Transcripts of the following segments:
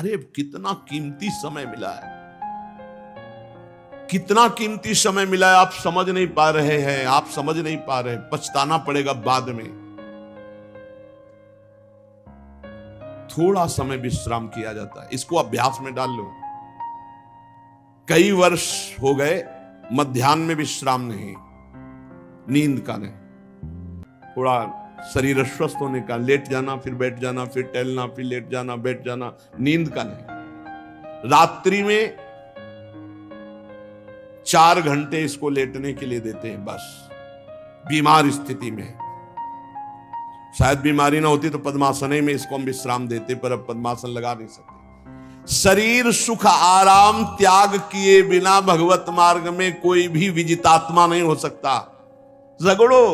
अरे कितना कीमती समय मिला है, कितना कीमती समय मिला है, आप समझ नहीं पा रहे हैं, आप समझ नहीं पा रहे, पछताना पड़ेगा बाद में। थोड़ा समय विश्राम किया जाता है, इसको अभ्यास में डाल लो। कई वर्ष हो गए मध्याह्न में विश्राम नहीं, नींद का नहीं, थोड़ा शरीर स्वस्थ होने का, लेट जाना फिर बैठ जाना, फिर टहलना, फिर लेट जाना बैठ जाना, नींद का नहीं। रात्रि में 4 घंटे इसको लेटने के लिए देते हैं बस, बीमार स्थिति में। शायद बीमारी ना होती तो पद्मासन में इसको हम विश्राम देते, पर अब पद्मासन लगा नहीं सकते। शरीर सुख आराम त्याग किए बिना भगवत मार्ग में कोई भी विजितात्मा नहीं हो सकता। रगड़ो,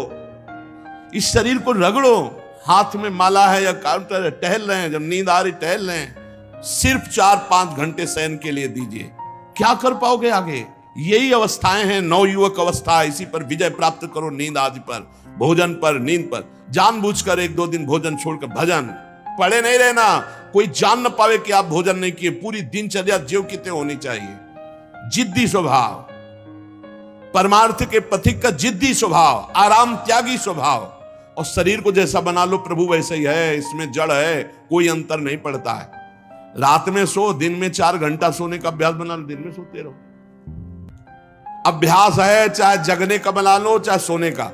इस शरीर को रगड़ो, हाथ में माला है या काउंटर है, टहल रहे हैं, जब नींद आ रही टहल रहे हैं, सिर्फ 4-5 घंटे शयन के लिए दीजिए। क्या कर पाओगे आगे? यही अवस्थाएं हैं, नवयुवक अवस्था। इसी पर विजय प्राप्त करो, नींद आदि पर, भोजन पर, नींद पर। जानबूझकर 1-2 दिन भोजन छोड़कर भजन पड़े नहीं रहना, कोई जान न पावे कि आप भोजन नहीं किए। पूरी दिनचर्या ज्यों की त्यों होनी चाहिए। जिद्दी स्वभाव, परमार्थ के पथिक का जिद्दी स्वभाव, आराम त्यागी स्वभाव। और शरीर को जैसा बना लो प्रभु वैसे ही है, इसमें जड़ है, कोई अंतर नहीं पड़ता है। रात में सो, दिन में 4 घंटा सोने का अभ्यास बना लो, दिन में सोते रहो। अभ्यास है, चाहे जगने का बना लो चाहे सोने का।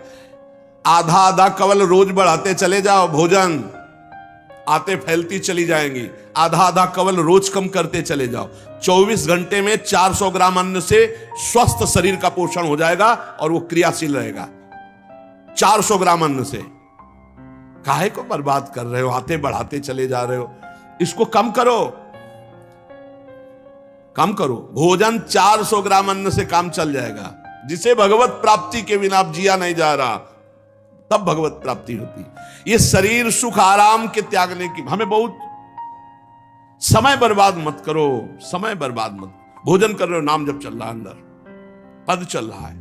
आधा आधा कवल रोज बढ़ाते चले जाओ, भोजन आते फैलती चली जाएंगी। आधा आधा कवल रोज कम करते चले जाओ। 24 घंटे में 400 ग्राम अन्न से स्वस्थ शरीर का पोषण हो जाएगा और वो क्रियाशील रहेगा। 400 ग्राम अन्न से काहे को बर्बाद कर रहे हो? आते बढ़ाते चले जा रहे हो, इसको कम करो, कम करो। भोजन 400 ग्राम अन्न से काम चल जाएगा। जिसे भगवत प्राप्ति के बिना आप जिया नहीं जा रहा, तब भगवत प्राप्ति होती। ये शरीर सुख आराम के त्यागने की, हमें बहुत समय बर्बाद मत करो, समय बर्बाद मत। भोजन कर रहे हो, नाम जब चल रहा है, अंदर पद चल रहा है,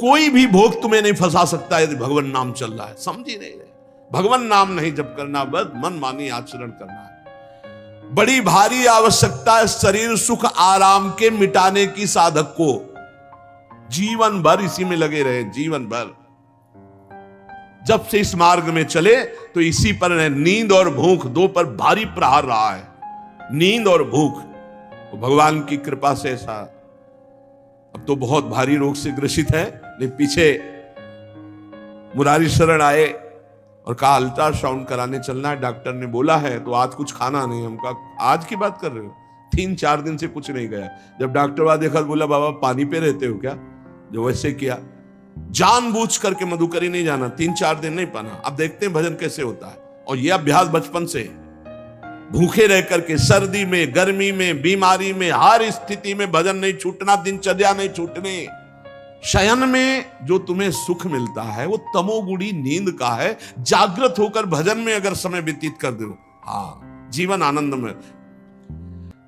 कोई भी भोग तुम्हें नहीं फंसा सकता यदि भगवान नाम चल रहा है। समझ ही नहीं रहे, भगवान नाम नहीं जप करना, बस मन मानी आचरण करना है। बड़ी भारी आवश्यकता है शरीर सुख आराम के मिटाने की साधक को। जीवन भर इसी में लगे रहे, जीवन भर। जब से इस मार्ग में चले तो इसी पर नींद और भूख, 2 पर भारी प्रहार रहा है, नींद और भूख। तो भगवान की कृपा से ऐसा, अब तो बहुत भारी रोग से ग्रसित है, लेकिन पीछे मुरारी शरण आए और कहा अल्ट्रासाउंड कराने चलना है, डॉक्टर ने बोला है, तो आज कुछ खाना नहीं। हम कहा आज की बात कर रहे हो? 3-4 दिन से कुछ नहीं गया। जब डॉक्टर वहां देखा तो बोला बाबा पानी पे रहते हो क्या? जो वैसे किया, जानबूझ करके मधुकरी नहीं जाना, 3-4 दिन नहीं पाना। अब देखते हैं भजन कैसे होता है। और यह अभ्यास बचपन से, भूखे रह करके, सर्दी में, गर्मी में, बीमारी में, हर स्थिति में भजन नहीं छूटना, दिनचर्या नहीं छूटने। शयन में जो तुम्हें सुख मिलता है वो तमोगुणी नींद का है। जागृत होकर भजन में अगर समय व्यतीत कर दो, हाँ, जीवन आनंद में।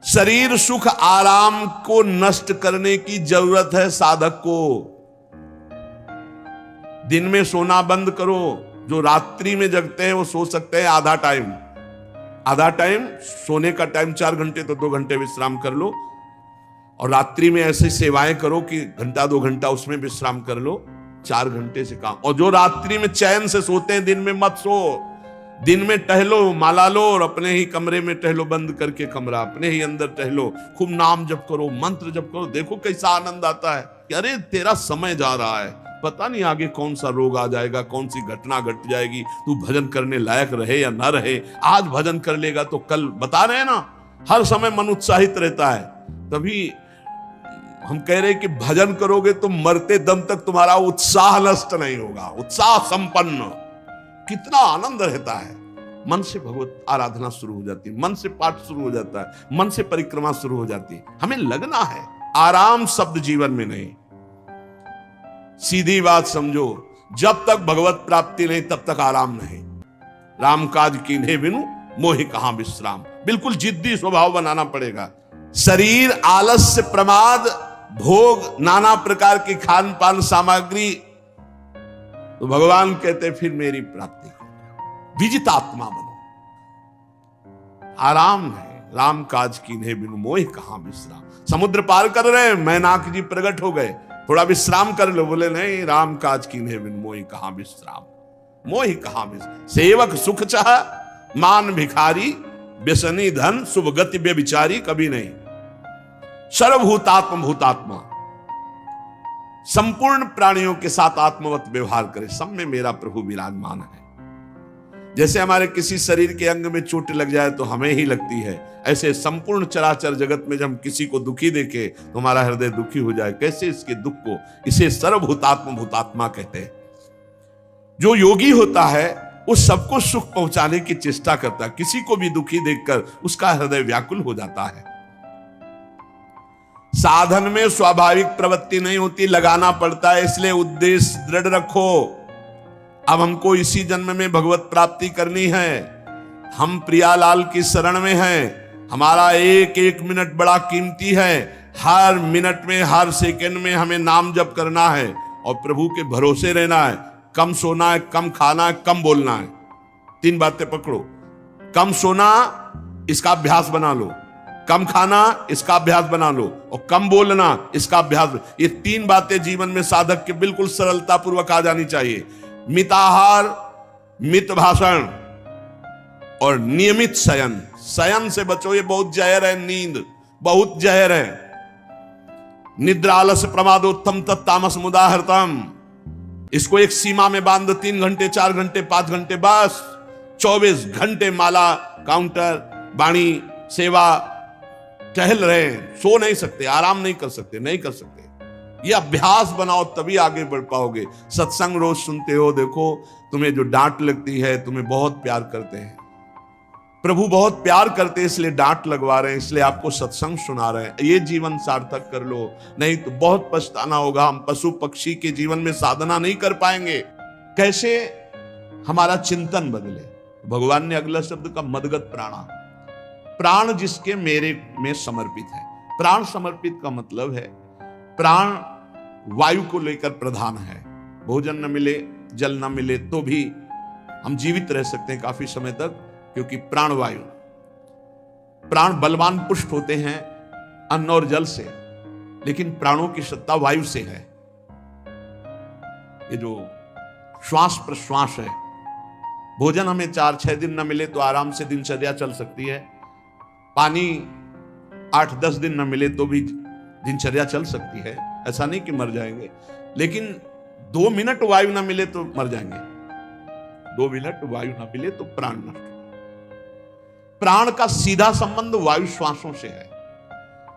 शरीर सुख आराम को नष्ट करने की जरूरत है साधक को। दिन में सोना बंद करो। जो रात्रि में जगते हैं वो सो सकते हैं आधा टाइम। सोने का टाइम 4 घंटे, तो 2 घंटे विश्राम कर लो। और रात्रि में ऐसी सेवाएं करो कि 1-2 घंटा उसमें विश्राम कर लो, 4 घंटे से काम। और जो रात्रि में चैन से सोते हैं, दिन में मत सो। दिन में टहलो, माला लो और अपने ही कमरे में टहलो, बंद करके कमरा, अपने ही अंदर टहलो, खूब नाम जप करो, मंत्र जप करो। देखो कैसा आनंद आता है कि अरे तेरा समय जा रहा है, पता नहीं आगे कौन सा रोग आ जाएगा, कौन सी घटना घट जाएगी, तू भजन करने लायक रहे या ना रहे। आज भजन कर लेगा तो कल, बता रहे हैं ना, हर समय मन उत्साहित रहता है। तभी हम कह रहे हैं कि भजन करोगे तो मरते दम तक तुम्हारा उत्साह नष्ट नहीं होगा, उत्साह संपन्न। कितना आनंद रहता है। मन से भगवत आराधना शुरू हो जाती है, मन से पाठ शुरू हो जाता है, मन से परिक्रमा शुरू हो जाती है। हमें लगना है, आराम शब्द जीवन में नहीं। सीधी बात समझो, जब तक भगवत प्राप्ति नहीं तब तक आराम नहीं। राम काज कीन्हे बिनु मोहि कहां विश्राम। बिल्कुल जिद्दी स्वभाव बनाना पड़ेगा। शरीर, आलस्य, प्रमाद, भोग, नाना प्रकार की खान पान सामग्री, तो भगवान कहते फिर मेरी प्राप्ति करो, विजितात्मा बनो। आराम है, राम काज कीन्हे बिनु मोहि कहां विश्राम। समुद्र पार कर रहे, मैनाक जी प्रकट हो गए, थोड़ा विश्राम कर लो। बोले नहीं, राम काज कीन्हे बिनु मोहि कहां विश्राम, मोहि कहां विश्राम। सेवक सुख चाह मान भिखारी, व्यसनी धन शुभ गति बेविचारी। कभी नहीं। सर्वभूतात्म भूतात्मा, संपूर्ण प्राणियों के साथ आत्मवत व्यवहार करे, सब में मेरा प्रभु विराजमान है। जैसे हमारे किसी शरीर के अंग में चोट लग जाए तो हमें ही लगती है, ऐसे संपूर्ण चराचर जगत में जब हम किसी को दुखी देखे तो हमारा हृदय दुखी हो जाए। कैसे इसके दुख को, इसे सर्वभूतात्म भूतात्मा कहते हैं। जो योगी होता है वो सबको सुख पहुंचाने की चेष्टा करता है, किसी को भी दुखी देखकर उसका हृदय व्याकुल हो जाता है। साधन में स्वाभाविक प्रवृत्ति नहीं होती, लगाना पड़ता है, इसलिए उद्देश्य दृढ़ रखो। अब हमको इसी जन्म में भगवत प्राप्ति करनी है। हम प्रियालाल की शरण में हैं। हमारा एक एक मिनट बड़ा कीमती है। हर मिनट में, हर सेकंड में हमें नाम जप करना है और प्रभु के भरोसे रहना है। कम सोना है, कम खाना है, कम बोलना है। 3 बातें पकड़ो। कम सोना, इसका अभ्यास बना लो। कम खाना, इसका अभ्यास बना लो। और कम बोलना, इसका अभ्यास। ये 3 बातें जीवन में साधक के बिल्कुल सरलता पूर्वक आ जानी चाहिए। मिताहार, मित भाषण और नियमित शयन। शयन से बचो, ये बहुत जहर है। नींद बहुत जहर है। निद्रा आलस्य प्रमादोत्तम तत्तामस मुदाहृतम। इसको एक सीमा में बांध दो। 3 घंटे, 4 घंटे, 5 घंटे, बस 24 घंटे माला, काउंटर, वाणी, सेवा, टहल रहे। सो नहीं सकते, आराम नहीं कर सकते, नहीं कर सकते। ये अभ्यास बनाओ, तभी आगे बढ़ पाओगे। सत्संग रोज सुनते हो, देखो तुम्हें जो डांट लगती है, तुम्हें बहुत प्यार करते हैं प्रभु, बहुत प्यार करते हैं, इसलिए डांट लगवा रहे हैं, इसलिए आपको सत्संग सुना रहे हैं। ये जीवन सार्थक कर लो, नहीं तो बहुत पछताना होगा। हम पशु पक्षी के जीवन में साधना नहीं कर पाएंगे। कैसे? हमारा चिंतन बदले। भगवान ने अगला शब्द का मदगत प्राणा, प्राण जिसके मेरे में समर्पित है। प्राण समर्पित का मतलब है प्राण वायु को लेकर प्रधान है। भोजन न मिले, जल न मिले तो भी हम जीवित रह सकते हैं काफी समय तक, क्योंकि प्राण वायु। प्राण बलवान पुष्ट होते हैं अन्न और जल से, लेकिन प्राणों की सत्ता वायु से है। ये जो श्वास प्रश्वास है, भोजन हमें 4-6 दिन न मिले तो आराम से दिनचर्या चल सकती है। पानी 8-10 दिन न मिले तो भी दिनचर्या चल सकती है। ऐसा नहीं कि मर जाएंगे, लेकिन 2 मिनट वायु ना मिले तो मर जाएंगे। 2 मिनट वायु ना मिले तो प्राण नष्ट। प्राण का सीधा संबंध वायु श्वासों से है,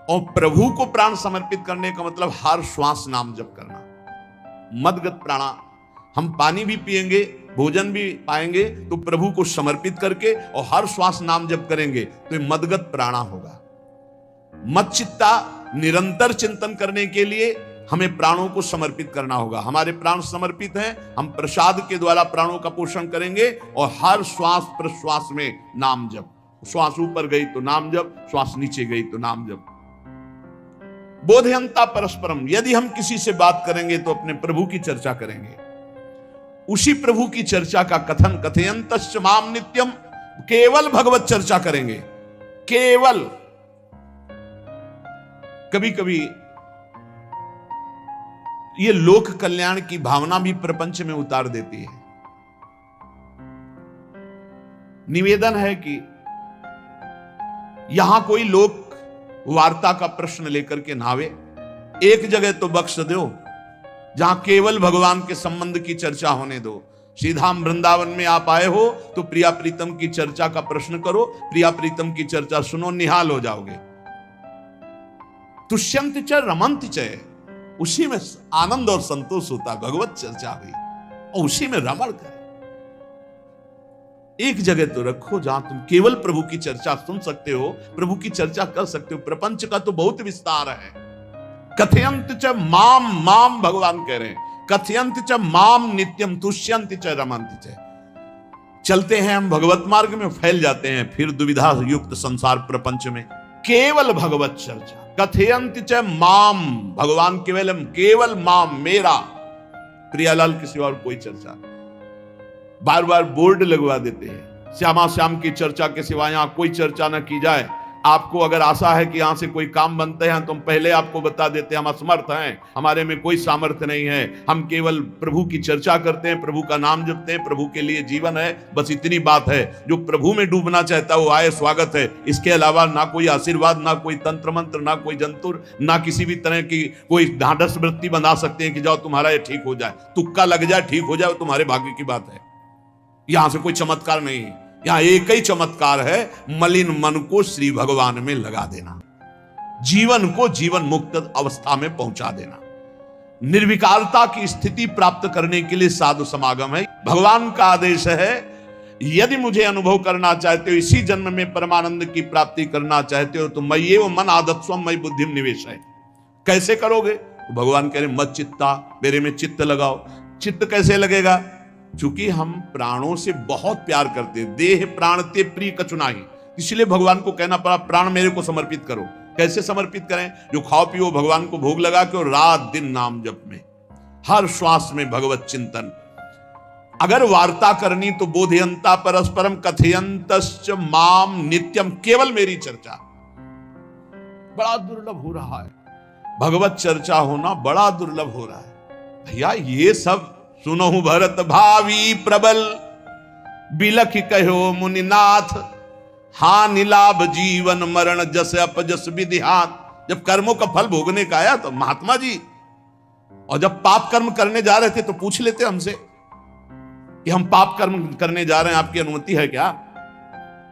और प्रभु को प्राण समर्पित करने का मतलब हर श्वास नाम जप करना। मदगत प्राणा, हम पानी भी पिएंगे, भोजन भी पाएंगे तो प्रभु को समर्पित करके, और हर श्वास नाम जप करेंगे तो ये मदगत प्राणा होगा। मत चित्ता, निरंतर चिंतन करने के लिए हमें प्राणों को समर्पित करना होगा। हमारे प्राण समर्पित हैं, हम प्रसाद के द्वारा प्राणों का पोषण करेंगे, और हर श्वास प्रश्वास में नाम जप। श्वास ऊपर गई तो नाम जप, श्वास नीचे गई तो नाम जप। बोधयंता परस्परम, यदि हम किसी से बात करेंगे तो अपने प्रभु की चर्चा करेंगे। उसी प्रभु की चर्चा का कथन, कथयंतश्च माम नित्यम, केवल भगवत चर्चा करेंगे, केवल। कभी कभी ये लोक कल्याण की भावना भी प्रपंच में उतार देती है। निवेदन है कि यहां कोई लोक वार्ता का प्रश्न लेकर के नावे, एक जगह तो बख्श दो जहां केवल भगवान के संबंध की चर्चा होने दो। सीधा वृंदावन में आप आए हो तो प्रिया प्रीतम की चर्चा का प्रश्न करो, प्रिया प्रीतम की चर्चा सुनो, निहाल हो जाओगे। तुष्यंत च रमंत च, उसी में आनंद और संतोष होता। भगवत चर्चा हुई और उसी में रमण करे। एक जगह तो रखो जहां तुम केवल प्रभु की चर्चा सुन सकते हो, प्रभु की चर्चा कर सकते हो। प्रपंच का तो बहुत विस्तार है। कथयंत च माम, माम भगवान कह रहे हैं, कथयंत च माम नित्यम तुष्यंत च रमंत च। चलते हैं हम भगवत मार्ग में, फैल जाते हैं फिर दुविधा युक्त संसार प्रपंच में। केवल भगवत चर्चा, कथयंत च माम, भगवान केवलम, केवल माम, मेरा। प्रियालाल के सिवा और कोई चर्चा। बार बार बोर्ड लगवा देते हैं, श्यामा श्याम की चर्चा के सिवा यहां कोई चर्चा न की जाए। आपको अगर आशा है कि यहां से कोई काम बनते हैं तो हम पहले आपको बता देते हैं हम असमर्थ हैं, हमारे में कोई सामर्थ्य नहीं है, हम केवल प्रभु की चर्चा करते हैं, प्रभु का नाम जपते हैं, प्रभु के लिए जीवन है, बस इतनी बात है। जो प्रभु में डूबना चाहता है वो आए, स्वागत है। इसके अलावा ना कोई आशीर्वाद, ना कोई तंत्र मंत्र, ना कोई जंतुर, ना किसी भी तरह की कोई ढांढस वृत्ति बना सकते हैं कि जाओ तुम्हारा ये ठीक हो जाए, तुक्का लग जाए, ठीक हो जाए, तुम्हारे भाग्य की बात है। यहां से कोई चमत्कार नहीं है, यहां एक ही चमत्कार है, मलिन मन को श्री भगवान में लगा देना, जीवन को जीवन मुक्त अवस्था में पहुंचा देना। निर्विकारता की स्थिति प्राप्त करने के लिए साधु समागम है। भगवान का आदेश है, यदि मुझे अनुभव करना चाहते हो, इसी जन्म में परमानंद की प्राप्ति करना चाहते हो, तो मय्ये वो मन आदत्स्व मयि बुद्धि निवेश है। कैसे करोगे? तो भगवान कह रहे मत चित्ता, मेरे में चित्त लगाओ। चित्त कैसे लगेगा? चूंकि हम प्राणों से बहुत प्यार करते, देह प्राण ते प्रिय कछु नाही, इसलिए भगवान को कहना पड़ा प्राण मेरे को समर्पित करो। कैसे समर्पित करें? जो खाओ पियो भगवान को भोग लगा के, और रात दिन नाम जप में, हर श्वास में भगवत चिंतन। अगर वार्ता करनी तो बोधयंता परस्परम कथयंतश्च माम नित्यम, केवल मेरी चर्चा। बड़ा दुर्लभ हो रहा है, भगवत चर्चा होना बड़ा दुर्लभ हो रहा है भैया। ये सब सुनहु भरत भावी प्रबल, बिलख कहो मुनिनाथ, हानि लाभ जीवन मरण जस अपजस विधिहात। जब कर्मों का फल भोगने का आया तो महात्मा जी, और जब पाप कर्म करने जा रहे थे तो पूछ लेते हमसे कि हम पाप कर्म करने जा रहे हैं, आपकी अनुमति है क्या?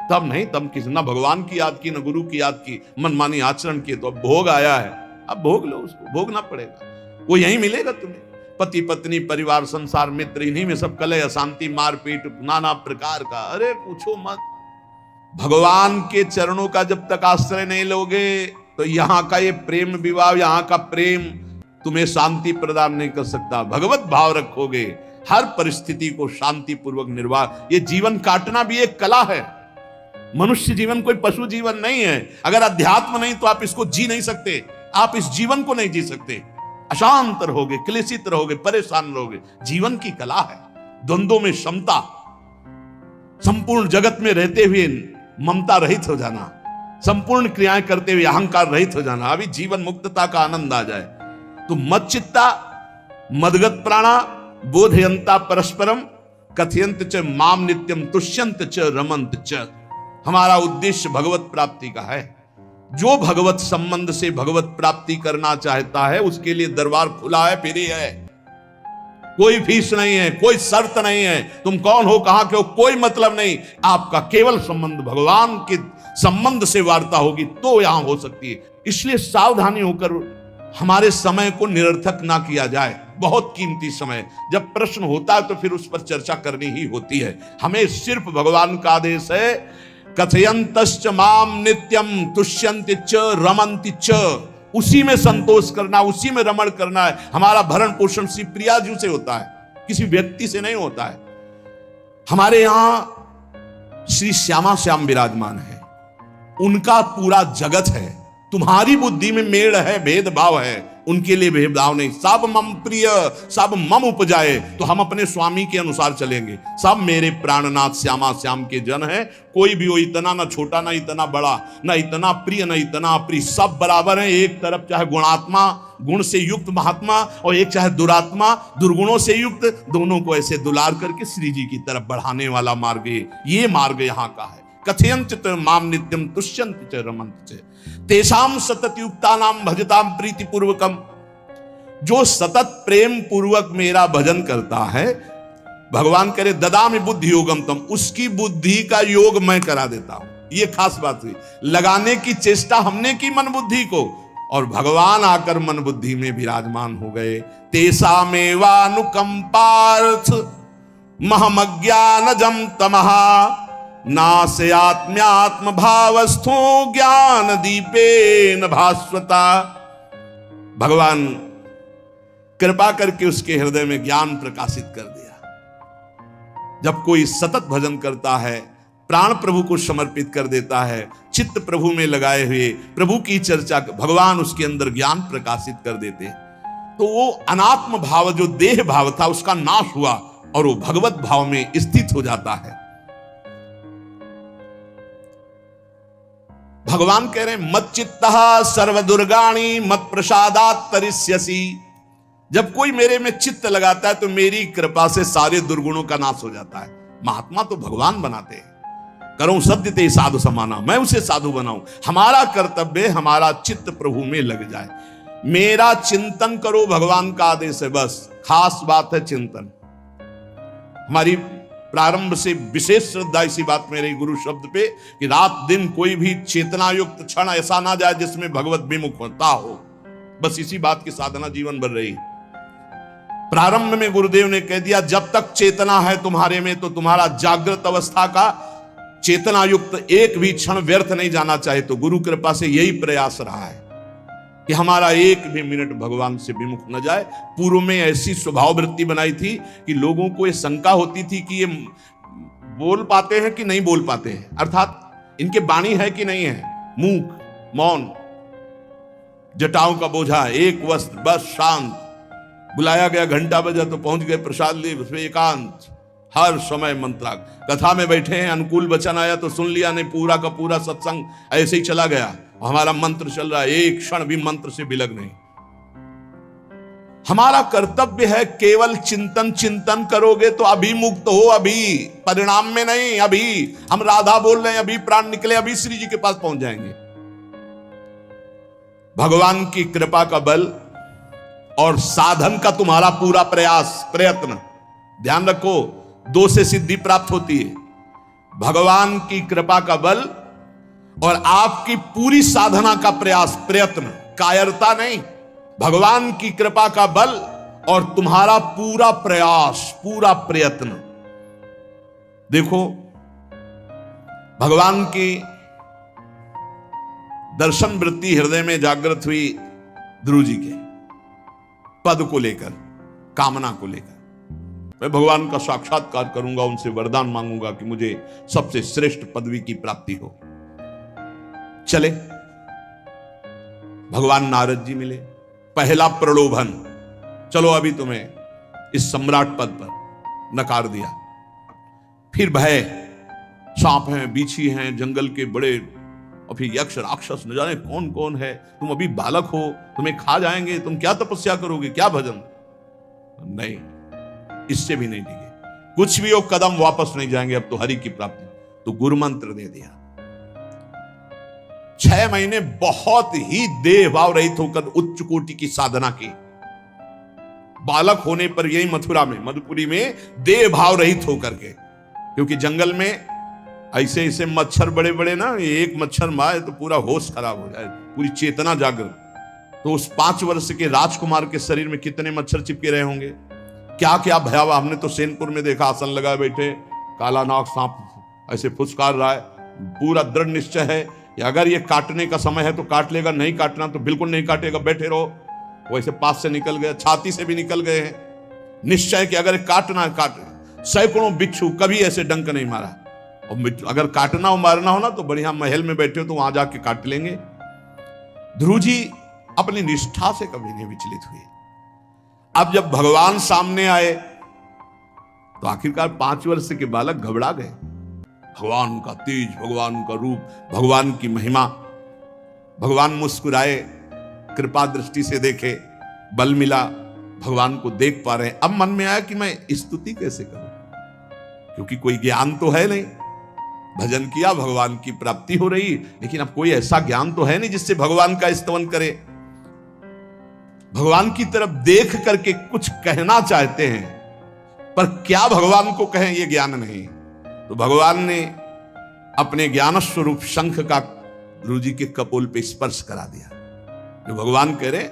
तब नहीं, तब किसी ना भगवान की याद की, ना गुरु की याद की, मनमानी आचरण किए। तो अब भोग आया है, अब भोग लो, उसको भोगना पड़ेगा, वो यहीं मिलेगा तुम्हें। पति पत्नी परिवार संसार मित्र, इन्हीं में सब कलह अशांति मारपीट नाना प्रकार का, अरे पूछो मत। भगवान के चरणों का जब तक आश्रय नहीं लोगे तो यहां का ये प्रेम विवाह, यहां का प्रेम तुम्हें शांति प्रदान नहीं कर सकता। भगवत भाव रखोगे, हर परिस्थिति को शांति पूर्वक निर्वाह। ये जीवन काटना भी एक कला है। मनुष्य जीवन कोई पशु जीवन नहीं है। अगर अध्यात्म नहीं तो आप इसको जी नहीं सकते, आप इस जीवन को नहीं जी सकते। अशांत रहोगे, क्लेशित रहोगे, परेशान रहोगे। जीवन की कला है द्वंद्वों में समता, संपूर्ण जगत में रहते हुए ममता रहित हो जाना, संपूर्ण क्रियाएं करते हुए अहंकार रहित हो जाना। अभी जीवन मुक्तता का आनंद आ जाए तो मत चित्ता मदगत प्राणा बोधयंता परस्परम कथयंत च माम नित्यम तुष्यंत च रमंत च। हमारा उद्देश्य भगवत प्राप्ति का है। जो भगवत संबंध से भगवत प्राप्ति करना चाहता है उसके लिए दरबार खुला है, फ्री है, कोई फीस नहीं है, कोई शर्त नहीं है। तुम कौन हो, कहां के हो, कोई मतलब नहीं। आपका केवल संबंध भगवान के संबंध से वार्ता होगी तो यहां हो सकती है। इसलिए सावधानी होकर हमारे समय को निरर्थक ना किया जाए। बहुत कीमती समय, जब प्रश्न होता है तो फिर उस पर चर्चा करनी ही होती है। हमें सिर्फ भगवान का आदेश है, कथयंतश्च माम नित्यम तुष्यन्ति च रमन्ति च, उसी में संतोष करना, उसी में रमण करना है। हमारा भरण पोषण श्री प्रिया जी से होता है, किसी व्यक्ति से नहीं होता है। हमारे यहां श्री श्यामा श्याम विराजमान है, उनका पूरा जगत है। तुम्हारी बुद्धि में मेड़ है, भेदभाव है, उनके लिए भेदभाव नहीं। सब मम प्रिय सब मम उपजाए, तो हम अपने स्वामी के अनुसार चलेंगे। सब मेरे प्राणनाथ श्यामा श्याम के जन है। कोई भी हो, इतना ना छोटा ना इतना बड़ा, ना इतना प्रिय ना इतना अप्रिय, सब बराबर है। एक तरफ चाहे गुणात्मा, गुण से युक्त महात्मा, और एक चाहे दुरात्मा, दुर्गुणों से युक्त, दोनों को ऐसे दुलार करके श्री जी की तरफ बढ़ाने वाला मार्ग ये मार्ग यहाँ का है। कथयंत च माम नित्यम तुष्यन्ति च रमन्ति च तेषाम सतत युक्तानाम भजताम प्रीति पूर्वकम। जो सतत प्रेम पूर्वक मेरा भजन करता है, भगवान करे ददामि बुद्धि योगम तम, उसकी बुद्धि का योग मैं करा देता हूं। ये खास बात हुई, लगाने की चेष्टा हमने की मन बुद्धि को, और भगवान आकर मन बुद्धि में विराजमान हो गए। तेषामेवानुकंपार्थ महमज्ञानजम तमहा नास्यात्म्यात्म भावस्थो ज्ञान दीपेन भास्वता। भगवान कृपा करके उसके हृदय में ज्ञान प्रकाशित कर दिया। जब कोई सतत भजन करता है, प्राण प्रभु को समर्पित कर देता है, चित्त प्रभु में लगाए हुए प्रभु की चर्चा, भगवान उसके अंदर ज्ञान प्रकाशित कर देते, तो वो अनात्म भाव जो देह भाव था उसका नाश हुआ और वो भगवत भाव में स्थित हो जाता है। भगवान कह रहे हैं मत चित्तः सर्वदुर्गाणी मत प्रसादात तरिष्यसि। जब कोई मेरे में चित्त लगाता है तो मेरी कृपा से सारे दुर्गुणों का नाश हो जाता है। महात्मा तो भगवान बनाते हैं। करो सत्य ते साधु समाना, मैं उसे साधु बनाऊं। हमारा कर्तव्य हमारा चित्त प्रभु में लग जाए। मेरा चिंतन करो, भगवान का आदेश है। बस खास बात है चिंतन। हमारी प्रारंभ से विशेष श्रद्धा इसी बात में रही गुरु शब्द पे कि रात दिन कोई भी चेतना युक्त क्षण ऐसा ना जाए जिसमें भगवत विमुख होता हो। बस इसी बात की साधना जीवन भर रही। प्रारंभ में गुरुदेव ने कह दिया जब तक चेतना है तुम्हारे में तो तुम्हारा जागृत अवस्था का चेतना युक्त एक भी क्षण व्यर्थ नहीं जाना चाहिए। तो गुरु कृपा से यही प्रयास रहा है कि हमारा एक भी मिनट भगवान से विमुख न जाए। पूर्व में ऐसी स्वभाव वृत्ति बनाई थी कि लोगों को ये शंका होती थी कि ये बोल पाते हैं कि नहीं बोल पाते हैं, अर्थात इनके वाणी है कि नहीं है। मूक, मौन, जटाओं का बोझा, एक वस्त्र, बस शांत। बुलाया गया, घंटा बजा तो पहुंच गए, प्रसाद लिए, उसमें एकांत, हर समय मंत्राग। कथा में बैठे हैं, अनुकूल वचन आया तो सुन लिया, नहीं पूरा का पूरा सत्संग ऐसे ही चला गया। हमारा मंत्र चल रहा है, एक क्षण भी मंत्र से विलग नहीं। हमारा कर्तव्य है केवल चिंतन। चिंतन करोगे तो अभी मुक्त हो, अभी, परिणाम में नहीं। अभी हम राधा बोल रहे हैं, अभी प्राण निकले, अभी श्री जी के पास पहुंच जाएंगे। भगवान की कृपा का बल और साधन का तुम्हारा पूरा प्रयास, प्रयत्न। ध्यान रखो, दो से सिद्धि प्राप्त होती है। भगवान की कृपा का बल और आपकी पूरी साधना का प्रयास, प्रयत्न, कायरता नहीं। भगवान की कृपा का बल और तुम्हारा पूरा प्रयास, पूरा प्रयत्न। देखो, भगवान की दर्शन वृत्ति हृदय में जागृत हुई ध्रुव जी के पद को लेकर, कामना को लेकर। मैं भगवान का साक्षात्कार करूंगा, उनसे वरदान मांगूंगा कि मुझे सबसे श्रेष्ठ पदवी की प्राप्ति हो। चले, भगवान नारद जी मिले। पहला प्रलोभन, चलो अभी तुम्हें इस सम्राट पद पर नकार दिया। फिर भय, सांप हैं, बीछी हैं, जंगल के बड़े, और फिर यक्ष राक्षस, न जाने कौन कौन है। तुम अभी बालक हो, तुम्हें खा जाएंगे, तुम क्या तपस्या करोगे, क्या भजन। नहीं, इससे भी नहीं डिगे। कुछ भी हो, कदम वापस नहीं जाएंगे, अब तो हरि की प्राप्ति। तो गुरु मंत्र दे दिया। 6 महीने बहुत ही देह भाव रहित होकर उच्च कोटि की साधना की। बालक होने पर यही मथुरा में, मधुपुरी में देह भाव रहित होकर के, क्योंकि जंगल में ऐसे ऐसे मच्छर बड़े बड़े ना, एक मच्छर मारे तो पूरा होश खराब हो जाए, पूरी चेतना जागृत। तो उस 5 वर्ष के राजकुमार के शरीर में कितने मच्छर चिपके रहे होंगे, क्या क्या भयावह। हमने तो सेनपुर में देखा, आसन लगाए बैठे, काला नाग सांप ऐसे फुसकार रहा है। पूरा दृढ़ निश्चय है कि अगर ये काटने का समय है तो काट लेगा, नहीं काटना तो बिल्कुल नहीं काटेगा, बैठे रहो। वैसे पास से निकल गए, छाती से भी निकल गए हैं। निश्चय कि अगर काटना है काट। सैकड़ों बिच्छू, कभी ऐसे डंक नहीं मारा। और अगर काटना हो, मारना हो ना, तो बढ़िया महल में बैठे हो तो वहां जाके काट लेंगे। ध्रुव जी अपनी निष्ठा से कभी नहीं विचलित हुए। अब जब भगवान सामने आए तो आखिरकार 5 वर्ष के बालक घबरा गए। भगवान का तेज, भगवान का रूप, भगवान की महिमा। भगवान मुस्कुराए, कृपा दृष्टि से देखे, बल मिला, भगवान को देख पा रहे हैं। अब मन में आया कि मैं स्तुति कैसे करूं, क्योंकि कोई ज्ञान तो है नहीं। भजन किया, भगवान की प्राप्ति हो रही, लेकिन अब कोई ऐसा ज्ञान तो है नहीं जिससे भगवान का स्तवन करे। भगवान की तरफ देख करके कुछ कहना चाहते हैं, पर क्या भगवान को कहें ये ज्ञान नहीं। तो भगवान ने अपने ज्ञान स्वरूप शंख का ध्रुव जी के कपोल पे स्पर्श करा दिया। जो भगवान कह रहे,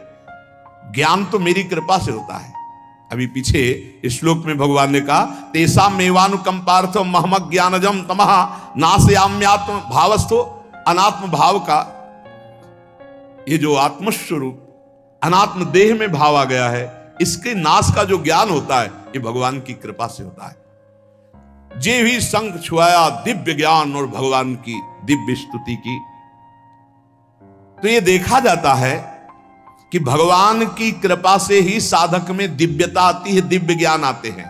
ज्ञान तो मेरी कृपा से होता है। अभी पीछे इस श्लोक में भगवान ने कहा, तेसा मेवानुकंपार्थ महमक ज्ञानजम तमः नाशयाम्यात्म भावस्थो। अनात्म भाव का ये जो आत्मस्वरूप अनात्म देह में भाव आ गया है, इसके नाश का जो ज्ञान होता है ये भगवान की कृपा से होता है। जे भी संग छुआया दिव्य ज्ञान और भगवान की दिव्य स्तुति की। तो ये देखा जाता है कि भगवान की कृपा से ही साधक में दिव्यता आती है, दिव्य ज्ञान आते हैं।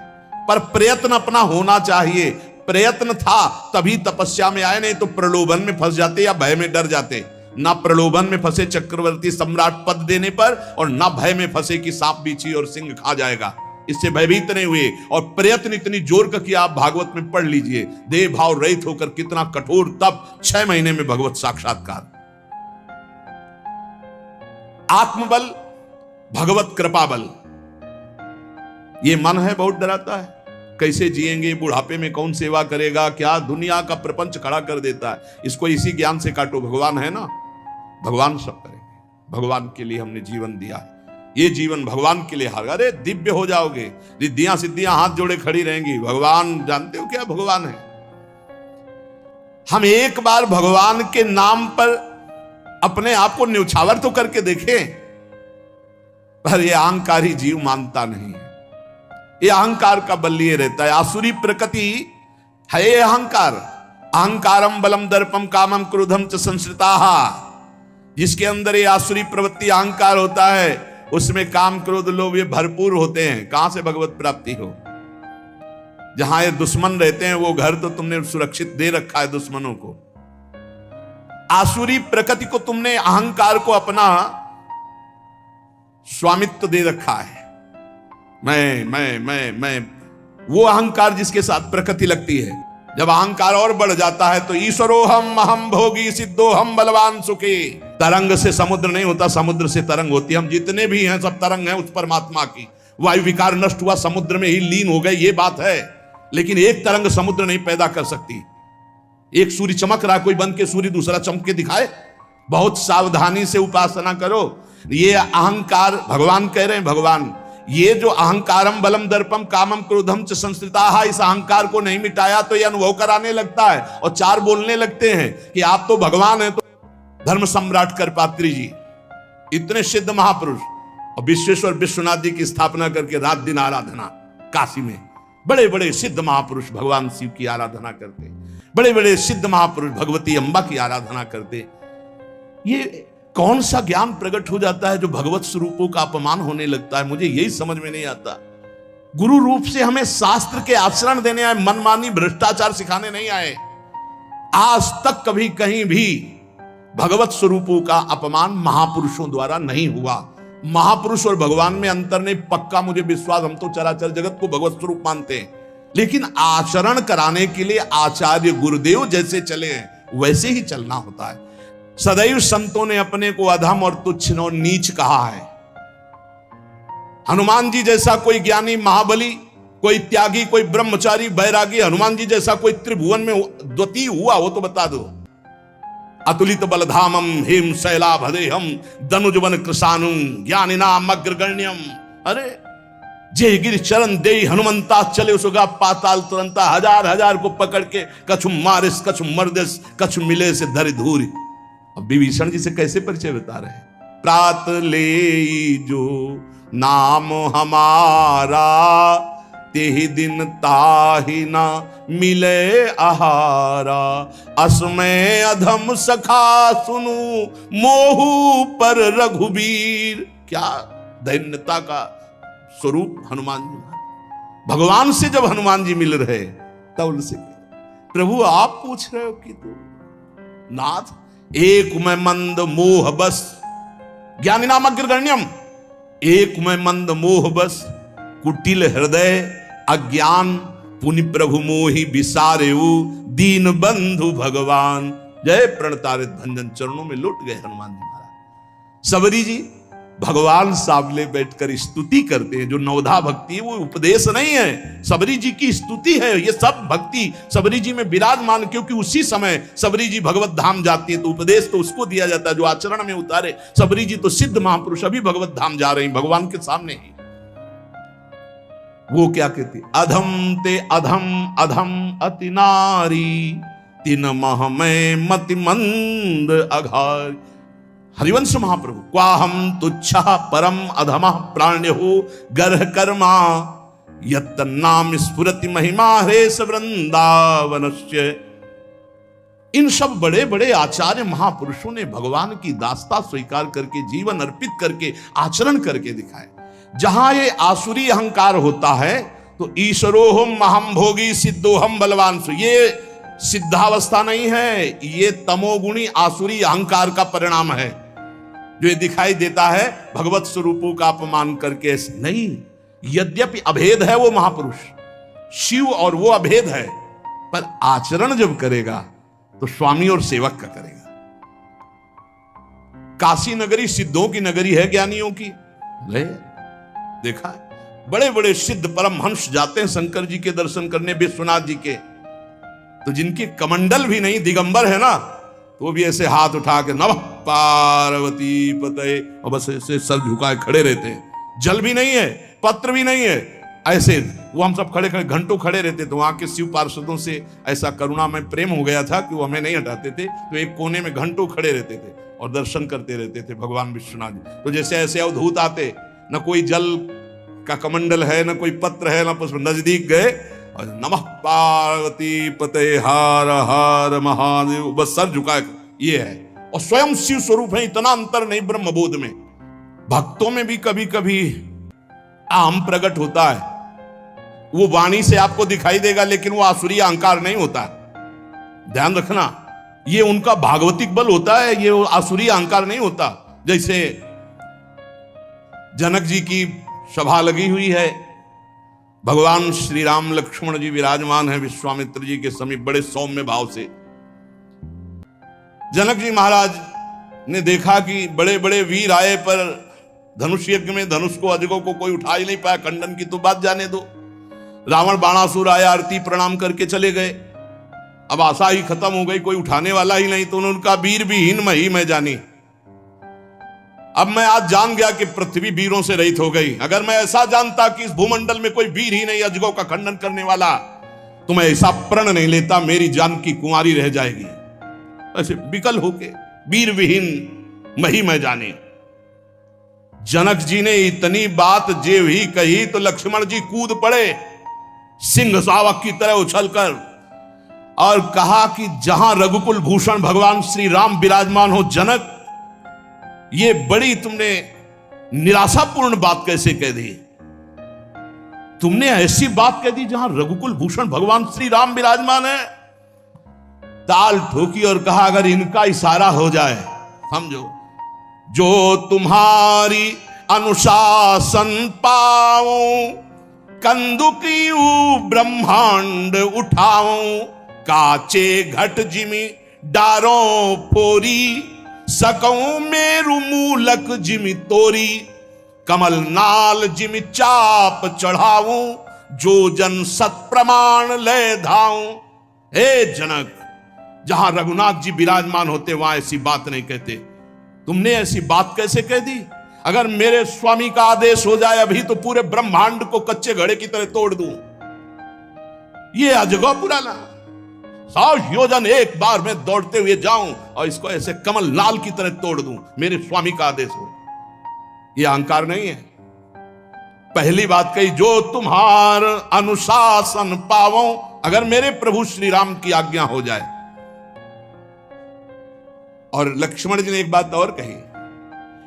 पर प्रयत्न अपना होना चाहिए। प्रयत्न था तभी तपस्या में आए, नहीं तो प्रलोभन में फंस जाते या भय में डर जाते। ना प्रलोभन में फंसे चक्रवर्ती सम्राट पद देने पर, और ना भय में फंसे कि सांप बिच्छी और सिंह खा जाएगा, इससे भयभीत नहीं हुए। और प्रयत्न इतनी जोर का किया, आप भागवत में पढ़ लीजिए, देह भाव रहित होकर कितना कठोर तप, 6 महीने में भगवत साक्षात्कार। आत्मबल, भगवत कृपा बल। ये मन है बहुत डराता है, कैसे जिएंगे, बुढ़ापे में कौन सेवा करेगा, क्या दुनिया का प्रपंच खड़ा कर देता है। इसको इसी ज्ञान से काटो, भगवान है ना, भगवान सब करेंगे। भगवान के लिए हमने जीवन दिया है, ये जीवन भगवान के लिए हार। अरे दिव्य हो जाओगे, रिद्धियां सिद्धियां हाथ जोड़े खड़ी रहेंगी। भगवान जानते हो क्या भगवान है। हम एक बार भगवान के नाम पर अपने आप को न्यौछावर तो करके देखें, पर ये अहंकारी जीव मानता नहीं है। ये अहंकार का बल लिए रहता है। आसुरी प्रकृति है ये अहंकार। अहंकारम बलम दर्पम कामम क्रोधम च संश्रिताः। जिसके अंदर ये आसुरी प्रवृत्ति अहंकार होता है, उसमें काम क्रोध लोभ ये भरपूर होते हैं। कहां से भगवत प्राप्ति हो। जहां ये दुश्मन रहते हैं वो घर तो तुमने सुरक्षित दे रखा है दुश्मनों को। आसुरी प्रकृति को तुमने, अहंकार को अपना स्वामित्व दे रखा है। मैं वो अहंकार जिसके साथ प्रकृति लगती है। जब अहंकार और बढ़ जाता है तो ईश्वरोहम अहम भोगी सिद्धोहम बलवान सुखी। तरंग से समुद्र नहीं होता, समुद्र से तरंग होती है। हम जितने भी हैं सब तरंग हैं उस परमात्मा की। वायु विकार नष्ट हुआ, समुद्र में ही लीन हो गए, ये बात है। लेकिन एक तरंग समुद्र नहीं पैदा कर सकती। एक सूर्य चमक रहा, कोई बन के सूर्य दूसरा चमक के दिखाए। बहुत सावधानी से उपासना करो। ये अहंकार, भगवान कह रहे हैं, भगवान ये जो अहंकारम बलम दर्पम कामम क्रोधम च संस्कृताः, इस अहंकार को नहीं मिटाया तो ये अनुभव कराने लगता है और 4 बोलने लगते हैं कि आप तो भगवान हैं। तो धर्म सम्राट करपात्री जी इतने सिद्ध महापुरुष, और विश्वेश्वर विश्वनाथ जी की स्थापना करके रात दिन आराधना, काशी में बड़े बड़े सिद्ध महापुरुष भगवान शिव की आराधना करते, बड़े बड़े सिद्ध महापुरुष भगवती अंबा की आराधना करते। ये कौन सा ज्ञान प्रकट हो जाता है जो भगवत स्वरूपों का अपमान होने लगता है। मुझे यही समझ में नहीं आता। गुरु रूप से हमें शास्त्र के आचरण देने आए, मनमानी भ्रष्टाचार सिखाने नहीं आए। आज तक कभी कहीं भी भगवत स्वरूपों का अपमान महापुरुषों द्वारा नहीं हुआ। महापुरुष और भगवान में अंतर नहीं, पक्का मुझे विश्वास। हम तो चराचर जगत को भगवत स्वरूप मानते हैं, लेकिन आचरण कराने के लिए आचार्य गुरुदेव जैसे चले हैं वैसे ही चलना होता है। सदैव संतों ने अपने को अधम और तुच्छ और नीच कहा है। हनुमान जी जैसा कोई ज्ञानी, महाबली, कोई त्यागी, कोई ब्रह्मचारी, बैरागी, हनुमान जी जैसा कोई त्रिभुवन में द्वितीय हुआ वो तो बता दो। अतुलित बलधामम हेम शैलाभदेहम दनुजवन कृशानुम ज्ञानिनाम अग्रगण्यम। अरे जे गिर चरण दे हनुमंता चले सुगा पाताल तुरंता। हजार हजार को पकड़ के कछु मारिस कछु मर्दिस कछु मिले से धरि धूरी। अब विभीषण जी से कैसे परिचय बता रहे हैं। प्रात ले जो नाम हमारा तेहि दिन ताहि ना मिले आहारा। असमय अधम सखा सुनु मोहु पर रघुबीर। क्या दैन्यता का स्वरूप हनुमान जी। भगवान से जब हनुमान जी मिल रहे तब उनसे प्रभु आप पूछ रहे हो कि तू नाथ एक में मंद मोह बस ज्ञानी नाम अग्रगण्यम। एक में मंद मोह बस कुटिल हृदय अज्ञान पुनि प्रभु मोहि विसारेऊ दीन बंधु भगवान। जय प्रणतारित भंजन चरणों में लुट गए हनुमान जी महाराज। सबरी जी भगवान सामने बैठकर स्तुति करते हैं। जो नवधा भक्ति है वो उपदेश नहीं है, सबरी जी की स्तुति है। ये सब भक्ति सबरी जी में विराजमान, क्योंकि उसी समय सबरी जी भगवत धाम जाती है तो उपदेश तो उसको दिया जाता है जो आचरण में उतारे। सबरी जी तो सिद्ध महापुरुष अभी भगवत धाम जा रही भगवान के सामने ही। वो क्या कहती, अधम ते अधम अधम अति नारी तिन मह में मति मंद अघार। हरिवंश महाप्रभु क्वाहम तुच्छ परम अधम प्राण्य हो गर्ह कर्मा यत् नाम स्फुरति महिमा हरेश वृंदावनस्य। इन सब बड़े बड़े आचार्य महापुरुषों ने भगवान की दास्ता स्वीकार करके जीवन अर्पित करके आचरण करके दिखाए। जहां ये आसुरी अहंकार होता है तो ईश्वरोहम महम भोगी सिद्धोहम बलवान सु, ये सिद्धावस्था नहीं है, ये तमोगुणी आसुरी अहंकार का परिणाम है जो ये दिखाई देता है भगवत स्वरूपों का अपमान करके। नहीं, यद्यपि अभेद है वो महापुरुष शिव और वो अभेद है, पर आचरण जब करेगा तो स्वामी और सेवक का करेगा। काशी नगरी सिद्धों की नगरी है, ज्ञानियों की। ले देखा है, बड़े बड़े सिद्ध परमहंस जाते हैं शंकर जी के दर्शन करने, विश्वनाथ जी के, तो जिनके कमंडल भी नहीं, दिगंबर है ना, तो भी ऐसे हाथ उठा के नमः पार्वती पते, और बस ऐसे सर झुकाए खड़े रहते हैं। जल भी नहीं है, पत्र भी नहीं है, ऐसे वो हम सब खड़े खड़े घंटों खड़े रहते। तो वहां के शिव पार्षदों से ऐसा करुणा में प्रेम हो गया था कि वो हमें नहीं हटाते थे, तो एक कोने में घंटों खड़े रहते थे और दर्शन करते रहते थे भगवान विश्वनाथ जी। तो जैसे ऐसे अवधूत आते, न कोई जल का कमंडल है, न कोई पत्र है, न पुष्प, नजदीक गए और नमः पार्वती पते हर हर महादेव, बस सर झुका, ये है। और स्वयं शिव स्वरूप है, इतना अंतर नहीं ब्रह्मबोध में। भक्तों में भी कभी कभी अहम प्रकट होता है, वो वाणी से आपको दिखाई देगा, लेकिन वो आसुरी अहंकार नहीं होता। ध्यान रखना, ये उनका भागवतिक बल होता है, ये आसुरी अहंकार नहीं होता। जैसे जनक जी की सभा लगी हुई है, भगवान श्री राम लक्ष्मण जी विराजमान है विश्वामित्र जी के समीप, बड़े सौम्य भाव से। जनक जी महाराज ने देखा कि बड़े बड़े वीर आए, पर धनुष यज्ञ में धनुष को, अजगों को कोई उठा ही नहीं पाया, खंडन की तो बात जाने दो। रावण बाणासुर आया, आरती प्रणाम करके चले गए। अब आशा ही खत्म हो गई, कोई उठाने वाला ही नहीं। तो उन्होंने कहा वीर विहीन मही मैं जानी। अब मैं आज जान गया कि पृथ्वी वीरों से रहित हो गई। अगर मैं ऐसा जानता कि इस भूमंडल में कोई वीर ही नहीं अजगों का खंडन करने वाला, तो मैं ऐसा प्रण नहीं लेता, मेरी जान की कुंवारी रह जाएगी। ऐसे विकल होके वीर विहीन मही मैं जानी। जनक जी ने इतनी बात जेव ही कही तो लक्ष्मण जी कूद पड़े सिंह शावक की तरह उछलकर, और कहा कि जहां रघुकुल भूषण भगवान श्री राम विराजमान हो जनक, ये बड़ी तुमने निराशापूर्ण बात कैसे कह दी? तुमने ऐसी बात कह दी जहां रघुकुल भूषण भगवान श्री राम विराजमान है। ताल ठोकी और कहा अगर इनका इशारा हो जाए, समझो, जो तुम्हारी अनुशासन पाऊं, कंदुकी ब्रह्मांड उठाऊं, काचे घट जिमी डारों फोरी, सकऊं मेरु मूलक जिमी तोरी, कमल नाल जिमी चाप चढ़ाऊं, जो जन सत प्रमाण ले धाऊं। हे जनक, जहां रघुनाथ जी विराजमान होते वहां ऐसी बात नहीं कहते। तुमने ऐसी बात कैसे कह दी? अगर मेरे स्वामी का आदेश हो जाए अभी तो पूरे ब्रह्मांड को कच्चे घड़े की तरह तोड़ दूं। ये अजगौ पुराना 100 योजन एक बार में दौड़ते हुए जाऊं और इसको ऐसे कमल लाल की तरह तोड़ दूं, मेरे स्वामी का आदेश हो। यह अहंकार नहीं है। पहली बात कही, जो तुम्हार अनुशासन पावो, अगर मेरे प्रभु श्री राम की आज्ञा हो जाए। और लक्ष्मण जी ने एक बात और कही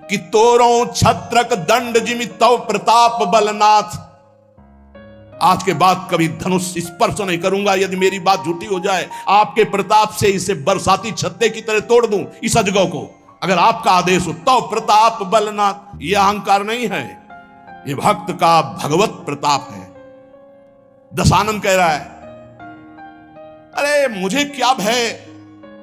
कि तोरों छत्रक दंड जिमि तव प्रताप बलनाथ। आज के बाद कभी धनुष स्पर्श नहीं करूंगा यदि मेरी बात झूठी हो जाए। आपके प्रताप से इसे बरसाती छत्ते की तरह तोड़ दूं इस अजगौ को, अगर आपका आदेश हो। तव प्रताप बलनाथ, यह अहंकार नहीं है, यह भक्त का भगवत प्रताप है। दशानन कह रहा है, अरे मुझे क्या भय,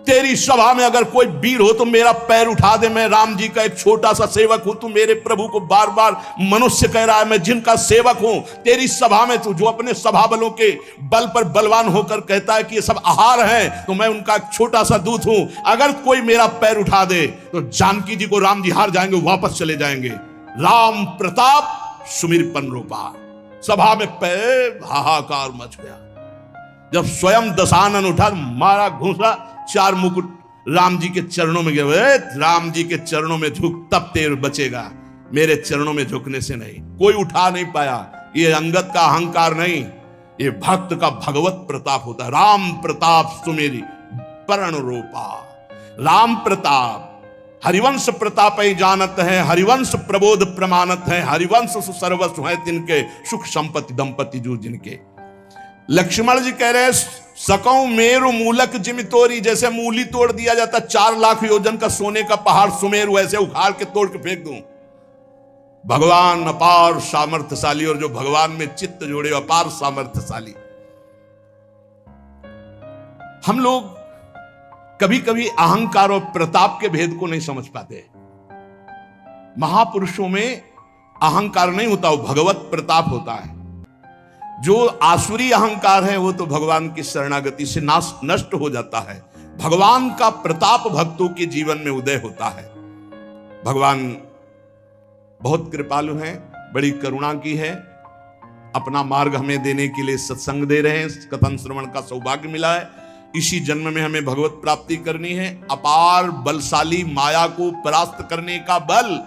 तेरी सभा में अगर कोई वीर हो तो मेरा पैर उठा दे। मैं राम जी का एक छोटा सा सेवक हूं, तू मेरे प्रभु को बार बार मनुष्य कह रहा है, मैं जिनका सेवक हूं। तेरी सभा में तू जो अपने सभा बलों के बल पर बलवान होकर कहता है कि ये सब आहार है, तो मैं उनका एक छोटा सा दूत हूं। अगर कोई मेरा पैर उठा दे तो जानकी जी को राम जी हार जाएंगे, वापस चले जाएंगे। राम प्रताप सुमिरपन रूपा। सभा में पैर हाहाकार मच गया। जब स्वयं दशानन उठा, मारा घूसा, 4 मुकुट राम जी के चरणों में गए। राम जी के चरणों में झुक, तब तेर बचेगा, मेरे चरणों में झुकने से नहीं। कोई उठा नहीं पाया। ये अंगद का अहंकार नहीं, ये भक्त का भगवत प्रताप होता है। राम प्रताप सुमेरी पर्ण रूपा। राम प्रताप हरिवंश प्रताप जानत है, हरिवंश प्रबोध प्रमाणत है, हरिवंश सर्वस्व है तिनके, सुख संपत्ति दंपति जो जिनके। लक्ष्मण जी कह रहे सकौ मेरु मूलक जिम तोरी, जैसे मूली तोड़ दिया जाता 4 लाख योजन का सोने का पहाड़ सुमेरु, वैसे उखाड़ के तोड़ के फेंक दूं। भगवान अपार सामर्थ्यशाली, और जो भगवान में चित्त जोड़े अपार सामर्थ्यशाली। हम लोग कभी कभी अहंकार और प्रताप के भेद को नहीं समझ पाते। महापुरुषों में अहंकार नहीं होता, वो भगवत प्रताप होता है। जो आसुरी अहंकार है वो तो भगवान की शरणागति से नष्ट हो जाता है। भगवान का प्रताप भक्तों के जीवन में उदय होता है। भगवान बहुत कृपालु हैं, बड़ी करुणा की है, अपना मार्ग हमें देने के लिए सत्संग दे रहे हैं, कथन श्रवण का सौभाग्य मिला है। इसी जन्म में हमें भगवत प्राप्ति करनी है। अपार बलशाली माया को परास्त करने का बल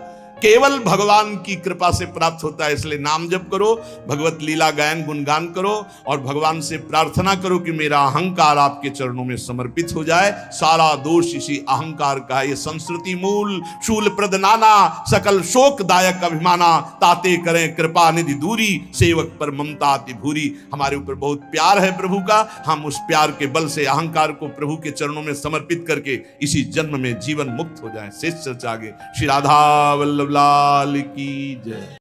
केवल भगवान की कृपा से प्राप्त होता है। इसलिए नाम जप करो, भगवत लीला गायन गुणगान करो, और भगवान से प्रार्थना करो कि मेरा अहंकार आपके चरणों में समर्पित हो जाए। सारा दोष इसी अहंकार का है। ये संस्कृति मूल शूल प्रद नाना, सकल शोकदायक अभिमाना, ताते करें कृपा निधि दूरी, सेवक पर ममता अति भूरी। हमारे ऊपर बहुत प्यार है प्रभु का, हम उस प्यार के बल से अहंकार को प्रभु के चरणों में समर्पित करके इसी जन्म में जीवन मुक्त हो जाए। शेष चर्चा आगे। श्री राधा वल्लभ लाल की जय।